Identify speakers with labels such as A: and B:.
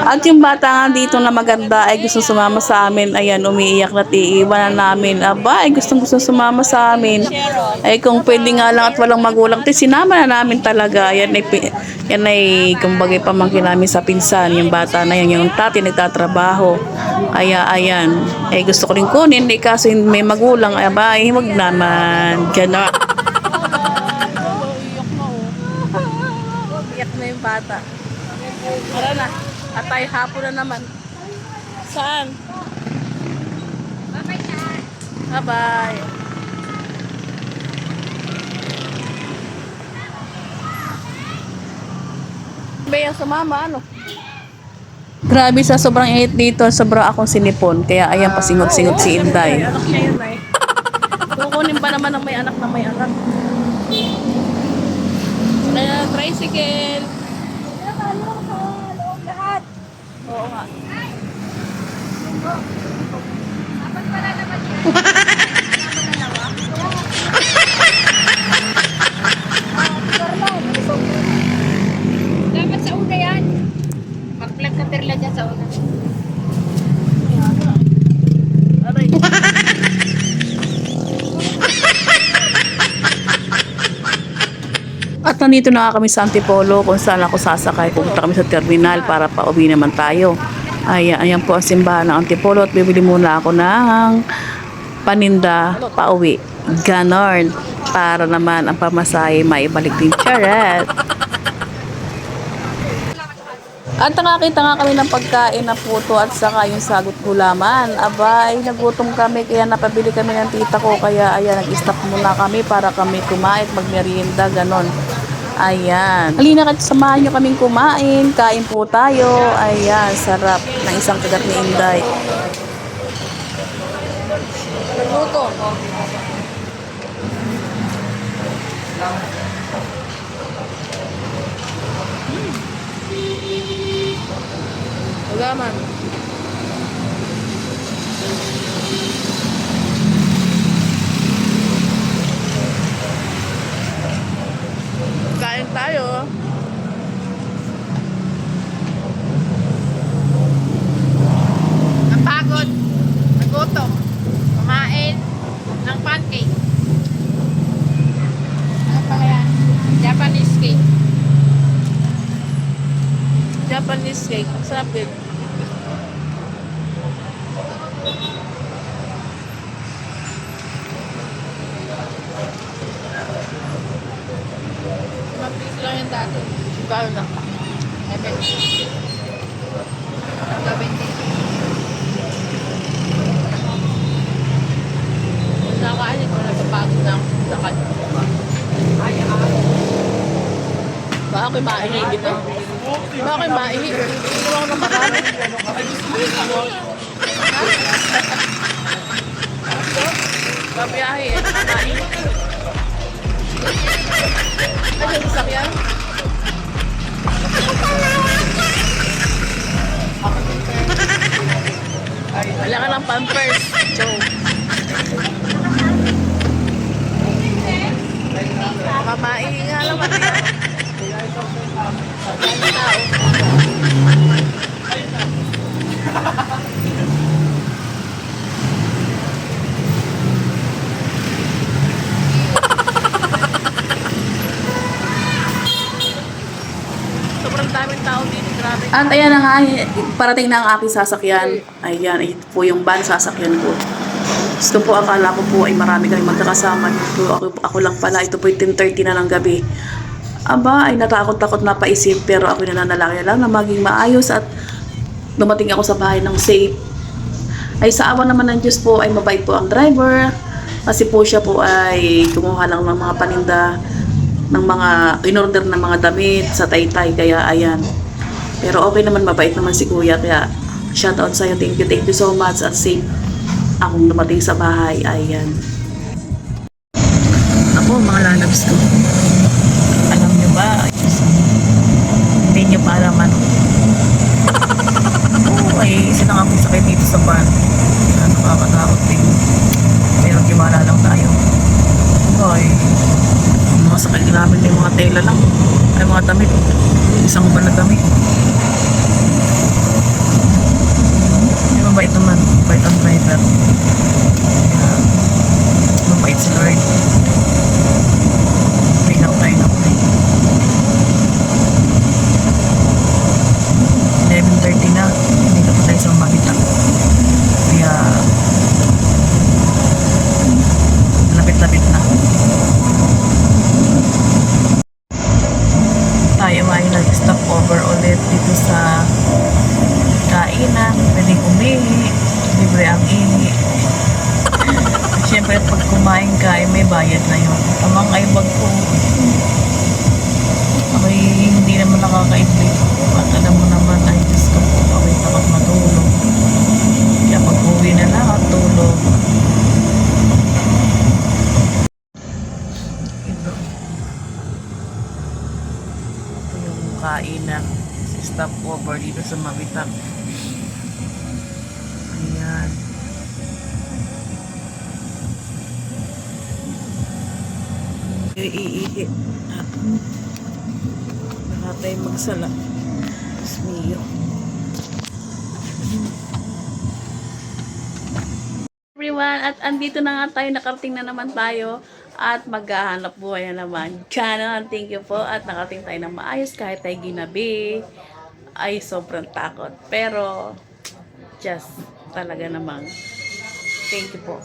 A: At yung bata nga dito na maganda ay gusto sumama sa amin. Ayan, umiiyak na iiwan na namin. Aba, ay gusto sumama sa amin. Ay kung pwede nga lang at walang magulang, sinama na namin talaga. Yan ay kumbaga pamangkin namin sa pinsan. Yung bata na yan, yung tati nagtatrabaho. Kaya ayan, ay gusto ko rin kunin. Kaso may magulang, aba, ay wag naman. Gano'n. Iyak na yung bata. Tara na. At tayo hapon na naman. Saan? Bye-bye. Bayang sumama, ano? Grabe sa sobrang init dito, sobrang akong sinipon. Kaya ayan, pasingot-singot si Inday. May anak niya yun eh. Kukunin ba naman ang may anak na may anak? Tricycle. Oo nga. Dapat pala naman yun. Dapat sa una yan. Mag-plug na perla dyan sa una. Aray. At nandito na kami sa Antipolo kung saan ako sasakay. Pupunta kami sa terminal para pauwi naman tayo. Ayan po ang simbahan ng Antipolo at bibili muna ako ng paninda pauwi. Ganon. Para naman ang pamasahe maibalik din. Charet! At nakakita nga kami ng pagkain na puto at saka yung sagot gulaman. Abay, nagutom kami kaya napabili kami ng tita ko. Kaya ayan, nag-stop muna kami para kami kumain, magmerienda, ganon. Ayan. Halina ka, samahan nyo kaming kumain. Kain po tayo. Ayan, sarap ng isang kagat ni Inday. Luto. Gulaman. Kain tayo.
B: Napagod, nagutom, kumain ng pancake. Ano pala yan? Japanese cake.
A: Japanese cake. Sarap din.
B: Mag-piso lang yung dati.
A: Gano'n na.
B: Evan. Gawin din.
A: Nakain ko, nagpapagod na ako sa kanya. Baka ako'y maihi dito. Baka ako'y maihi. Ito ako ng marami. Pabiyahe eh. Maihi. Ay, yung sasakyan. Wala ka ng pampers. Joe. Mamaingi nga lang pati yan. Sobrang daming tao dito, grabe. At ayan na nga, parating na ang aking sasakyan. Ayan, ito po yung van sasakyan ko. Gusto po, akala ko po ay marami kami magkakasama dito. Ako lang pala, ito po yung 10:30 na ng gabi. Aba, ay natakot-takot na paisip, pero ako nananalangin lang na maging maayos at dumating ako sa bahay ng safe. Ay sa awa naman ng Diyos po ay mabait po ang driver. Kasi po siya po ay kumuha lang ng mga paninda, ng mga in-order ng mga damit sa Taytay. Kaya ayan. Pero okay naman, mabait naman si Kuya. Kaya shoutout sa'yo. Thank you so much at safe akong dumating sa bahay. Ayan. Ako, mga lalabs ko. Alam nyo ba? Hindi nyo pa alaman. Oo, ay isa na akong sakit dito sa van. Nakakatakot din. Pero tiwala lang tayo. Ay, mga sakit namin yung mga tela lang. Ay, mga damit. Isang ba na damit. ihi. Libre ang ihi. At syempre, pag kumain ka, ay may bayad na yun. Tamang ay bag ko. Ako'y hindi naman nakakaibig. At alam mo naman, ay Diyos ko po, ako'y takot matulog. Kaya pag uwi na lang at tulog. Ito. Ito yung kainan. Stop over dito sa Mabitang. Ayan. Iihi. Nakatay magsala. Diyos mio. Everyone, at andito na nga tayo, nakarating na naman tayo at maghahanap buhay na naman channel. Thank you po at nakarating tayo ng maayos kahit tayo ginabi. Ay sobrang takot. Pero just talaga namang thank you po.